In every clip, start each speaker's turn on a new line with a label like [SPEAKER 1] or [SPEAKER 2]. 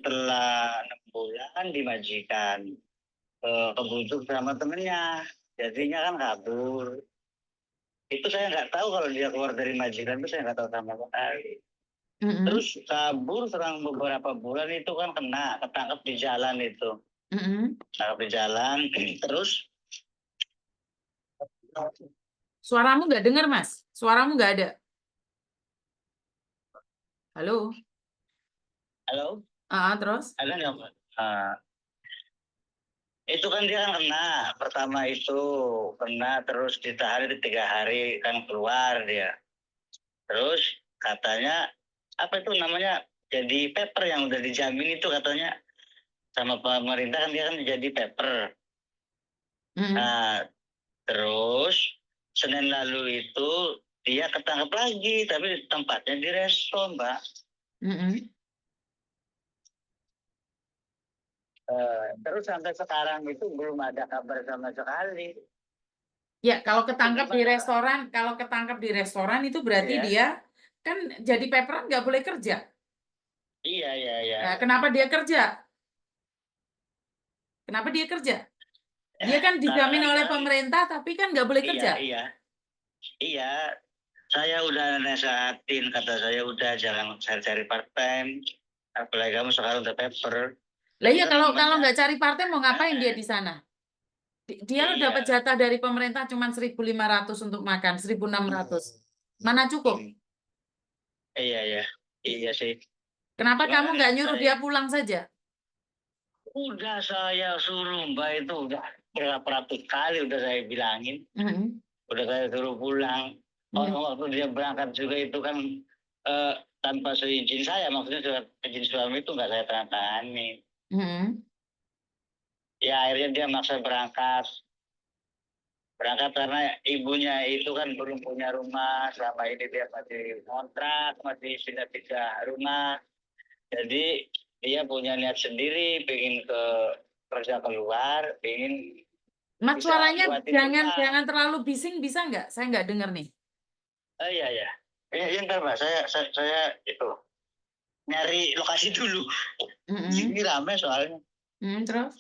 [SPEAKER 1] setelah 6 bulan di majikan kebujuk sama temennya, jadinya kan kabur. Itu saya nggak tahu kalau dia keluar dari majikan itu, saya nggak tahu sama sekali. Terus kabur selang beberapa bulan itu kan ketangkep di jalan itu. Ketangkep di jalan, terus
[SPEAKER 2] Suaramu nggak dengar, Mas. Suaramu nggak ada. Halo?
[SPEAKER 1] halo,
[SPEAKER 2] Terus?
[SPEAKER 1] ada nggak Mbak? Itu kan dia kan pertama itu kena terus ditahan di 3 hari kan keluar dia. Terus katanya apa itu namanya, jadi paper yang udah dijamin itu katanya sama pemerintah kan, dia kan jadi paper. Nah, terus Senin lalu itu dia ketangkep lagi, tapi tempatnya di resto, Mbak. Terus sampai sekarang itu belum ada kabar sama sekali.
[SPEAKER 2] Ya, kalau ketangkap di restoran, itu berarti
[SPEAKER 1] Iya.
[SPEAKER 2] dia kan jadi paperan nggak boleh kerja.
[SPEAKER 1] Iya.
[SPEAKER 2] Nah, kenapa dia kerja? Kenapa dia kerja? Dia kan dijamin oleh pemerintah, tapi kan nggak boleh kerja.
[SPEAKER 1] Iya. Saya udah nasehatin, kata saya udah jangan cari part time. Apalagi kamu sekarang udah paper.
[SPEAKER 2] Lah iya, kalau nggak cari part time mau ngapain dia di sana? Dia dapat jatah dari pemerintah cuma 1.500 untuk makan, 1.600. Mana cukup?
[SPEAKER 1] Iya sih.
[SPEAKER 2] Kenapa kamu nggak nyuruh dia pulang saja?
[SPEAKER 1] Udah saya suruh Mbak, itu udah berapa ratus kali udah saya bilangin. Udah saya suruh pulang. Waktu dia berangkat juga itu kan tanpa seizin saya, maksudnya surat izin suami itu nggak saya tandatangani. Ya akhirnya dia maksa berangkat karena ibunya itu kan belum punya rumah, selama ini dia masih kontrak, masih pindah-pindah rumah. Jadi dia punya niat sendiri, pengen kerja keluar, pengen.
[SPEAKER 2] Mas, suaranya jangan terlalu bising, bisa nggak? Saya nggak dengar nih.
[SPEAKER 1] Iya. Ntar Mbak, saya itu nyari lokasi dulu. Ini rame soalnya.
[SPEAKER 2] Terus?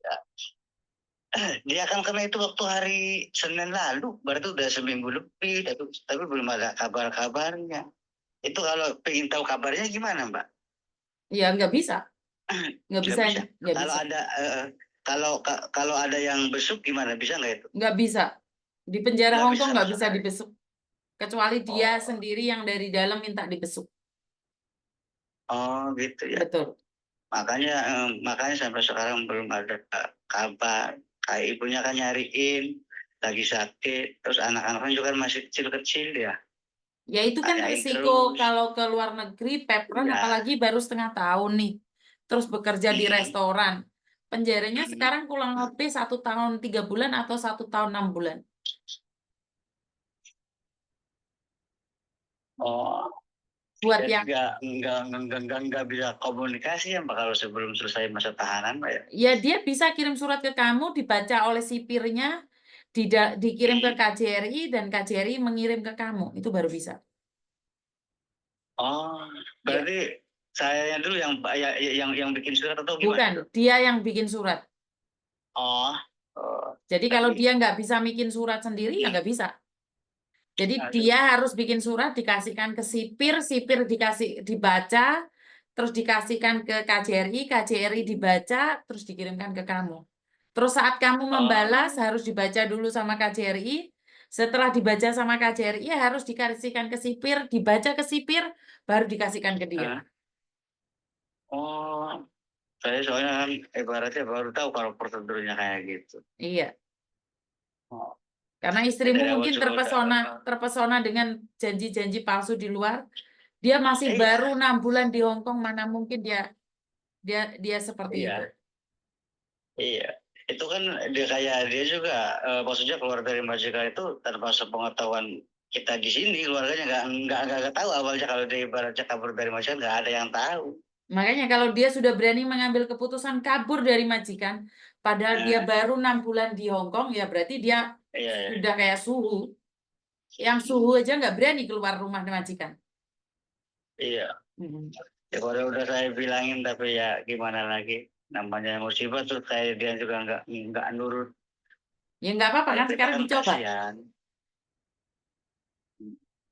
[SPEAKER 1] Ya. Dia kan kena itu waktu hari Senin lalu, berarti udah seminggu lebih, tapi belum ada kabar-kabarnya. Itu kalau pengen tahu kabarnya gimana, Mbak?
[SPEAKER 2] Ya nggak bisa. Nggak bisa.
[SPEAKER 1] Kalau ada kalau ada yang besuk gimana, bisa nggak itu?
[SPEAKER 2] Nggak bisa. Di penjara
[SPEAKER 1] Nggak
[SPEAKER 2] Hongkong
[SPEAKER 1] bisa
[SPEAKER 2] nggak
[SPEAKER 1] sama
[SPEAKER 2] bisa
[SPEAKER 1] sekali.
[SPEAKER 2] dibesuk. Kecuali dia sendiri yang dari dalam minta dibesuk.
[SPEAKER 1] Oh gitu ya.
[SPEAKER 2] Betul.
[SPEAKER 1] Makanya sampai sekarang belum ada kabar. Kayak ibunya kan nyariin, lagi sakit, terus anak-anaknya juga masih kecil-kecil ya.
[SPEAKER 2] Ya itu kan
[SPEAKER 1] Tanyain
[SPEAKER 2] resiko
[SPEAKER 1] terus.
[SPEAKER 2] kalau ke luar negeri, paperan
[SPEAKER 1] Ya.
[SPEAKER 2] apalagi baru setengah tahun nih. Terus bekerja di restoran. Penjaranya sekarang kurang lebih 1 tahun 3 bulan atau 1 tahun 6 bulan.
[SPEAKER 1] Oh.
[SPEAKER 2] Buat
[SPEAKER 1] Jadi
[SPEAKER 2] yang
[SPEAKER 1] nggak bisa komunikasi ya Mbak kalau sebelum selesai masa tahanan Mbak ya?
[SPEAKER 2] ya dia bisa kirim surat ke kamu, dibaca oleh sipirnya, dikirim ke KJRI dan KJRI mengirim ke kamu. Itu baru bisa.
[SPEAKER 1] Oh,
[SPEAKER 2] Ya.
[SPEAKER 1] berarti saya dulu yang bikin surat atau gimana?
[SPEAKER 2] Bukan, dia yang bikin surat.
[SPEAKER 1] Oh.
[SPEAKER 2] Jadi kalau dia nggak bisa bikin surat sendiri, ya nggak bisa. Jadi dia harus bikin surat, dikasihkan ke sipir, sipir dibaca, terus dikasihkan ke KJRI, KJRI dibaca, terus dikirimkan ke kamu. Terus saat kamu membalas harus dibaca dulu sama KJRI. Setelah dibaca sama KJRI harus dikasihkan ke sipir, dibaca ke sipir, baru dikasihkan ke dia.
[SPEAKER 1] Oh, saya soalnya kan ibaratnya baru tahu kalau prosedurnya kayak gitu.
[SPEAKER 2] Iya.
[SPEAKER 1] Oh.
[SPEAKER 2] Karena istrimu mungkin terpesona dengan janji-janji palsu di luar. Dia masih baru 6 bulan di Hong Kong, mana mungkin dia seperti itu.
[SPEAKER 1] Iya. Itu kan dia juga maksudnya keluar dari majikan itu tanpa sepengetahuan kita di sini, keluarganya nggak tahu awalnya kalau dia ibaratnya kabur dari majikan, nggak ada yang tahu.
[SPEAKER 2] Makanya kalau dia sudah berani mengambil keputusan kabur dari majikan, padahal dia baru 6 bulan di Hong Kong, ya berarti dia sudah kayak Suhu. Yang Suhu aja nggak berani keluar rumah majikan.
[SPEAKER 1] Iya.
[SPEAKER 2] Mm-mm.
[SPEAKER 1] Ya kalau udah saya bilangin tapi ya gimana lagi. Namanya musibah terus kayak dia juga nggak nurut.
[SPEAKER 2] Ya nggak apa-apa
[SPEAKER 1] Kalau
[SPEAKER 2] kan
[SPEAKER 1] kita
[SPEAKER 2] sekarang
[SPEAKER 1] kan
[SPEAKER 2] dicoba.
[SPEAKER 1] kasihan.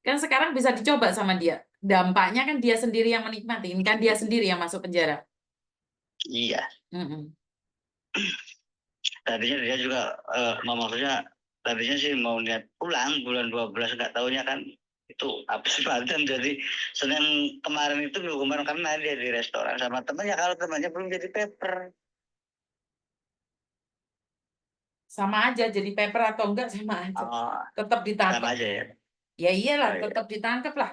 [SPEAKER 2] Kan sekarang bisa dicoba sama dia. Dampaknya kan dia sendiri yang menikmati, kan dia sendiri yang masuk penjara.
[SPEAKER 1] Iya.
[SPEAKER 2] Mm-mm.
[SPEAKER 1] Tadinya dia juga maksudnya tadinya sih mau niat pulang bulan 12 nggak taunya kan itu habis Banten jadi Senin kemarin itu minggu kemarin karena dia di restoran sama temannya kalau temannya belum jadi paper.
[SPEAKER 2] Sama aja jadi paper atau enggak sama aja.
[SPEAKER 1] Oh,
[SPEAKER 2] Tetap ditangkap.
[SPEAKER 1] sama aja ya.
[SPEAKER 2] Ya iyalah,
[SPEAKER 1] Oh, iya.
[SPEAKER 2] tetap ditangkap lah.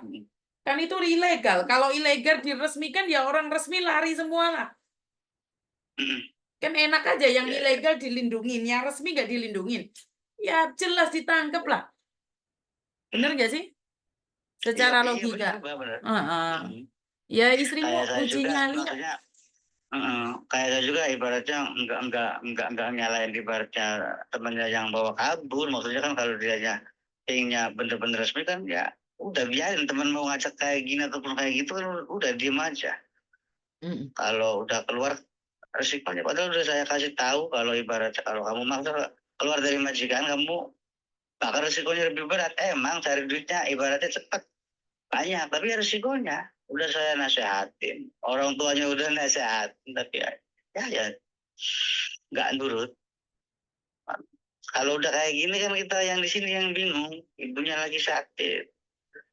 [SPEAKER 2] Kan itu ilegal. Kalau ilegal diresmikan ya orang resmi lari semua lah. Kan enak aja yang
[SPEAKER 1] Iya, iya.
[SPEAKER 2] ilegal dilindungin, yang resmi nggak dilindungin. Ya jelas ditangkap lah. Bener nggak sih?
[SPEAKER 1] Iya,
[SPEAKER 2] Secara
[SPEAKER 1] iya benar
[SPEAKER 2] logika.
[SPEAKER 1] benar.
[SPEAKER 2] Heeh.
[SPEAKER 1] Hmm.
[SPEAKER 2] Ya istrimu
[SPEAKER 1] Kayak saya
[SPEAKER 2] uji
[SPEAKER 1] juga
[SPEAKER 2] nyali lah.
[SPEAKER 1] maksudnya kayak saya juga ibaratnya enggak nyalain ibaratnya temannya yang bawa kabur maksudnya kan kalau dianya inginnya bener-bener resmi kan ya udah biarin teman mau ngajak kayak gini ataupun kayak gitu kan udah diem aja.
[SPEAKER 2] Mm.
[SPEAKER 1] Kalau udah keluar resikonya padahal udah saya kasih tahu kalau ibaratnya kalau kamu maksa keluar dari majikan kamu bakal resikonya lebih berat. Emang cari duitnya ibaratnya cepat banyak tapi ya resikonya udah saya nasehatin orang tuanya udah nasehatin tapi ya nggak nurut. Kalau udah kayak gini kan kita yang di sini yang bingung ibunya lagi sakit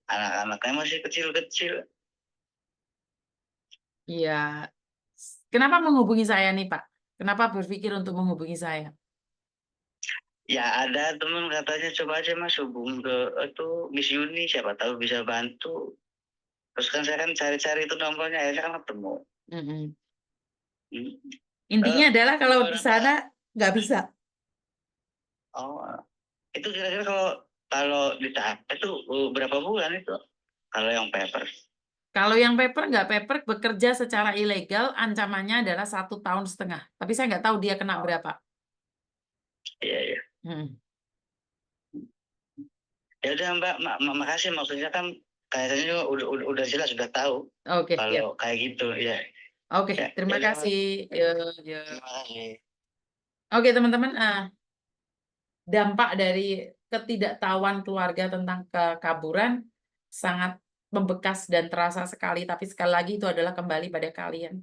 [SPEAKER 1] anak-anaknya masih kecil-kecil.
[SPEAKER 2] Iya. Kenapa menghubungi saya nih, Pak? Kenapa berpikir untuk menghubungi saya?
[SPEAKER 1] Ya ada teman katanya coba aja mas hubung ke itu Miss Yuni siapa tahu bisa bantu. Terus kan saya kan cari-cari itu nomornya akhirnya kan ketemu.
[SPEAKER 2] Mm-mm.
[SPEAKER 1] Hmm.
[SPEAKER 2] Intinya adalah kalau di
[SPEAKER 1] Berapa?
[SPEAKER 2] sana nggak bisa.
[SPEAKER 1] Oh, itu kira-kira kalau kalau ditahap itu berapa bulan itu? Kalau yang paper.
[SPEAKER 2] Kalau yang paper nggak paper bekerja secara ilegal, ancamannya adalah 1,5 tahun. Tapi saya nggak tahu dia kena
[SPEAKER 1] Oh,
[SPEAKER 2] berapa.
[SPEAKER 1] iya iya.
[SPEAKER 2] Mm.
[SPEAKER 1] Ya udah Mbak, makasih maksudnya kan kayaknya udah jelas sudah tahu
[SPEAKER 2] Oke,
[SPEAKER 1] kalau
[SPEAKER 2] ya.
[SPEAKER 1] kayak gitu ya.
[SPEAKER 2] Oke,
[SPEAKER 1] Ya, ya
[SPEAKER 2] terima
[SPEAKER 1] udah Mbak.
[SPEAKER 2] kasih. Yo, yo.
[SPEAKER 1] Terima kasih.
[SPEAKER 2] Oke, teman-teman, dampak dari ketidaktahuan keluarga tentang kekaburan sangat membekas dan terasa sekali. Tapi sekali lagi itu adalah kembali pada kalian.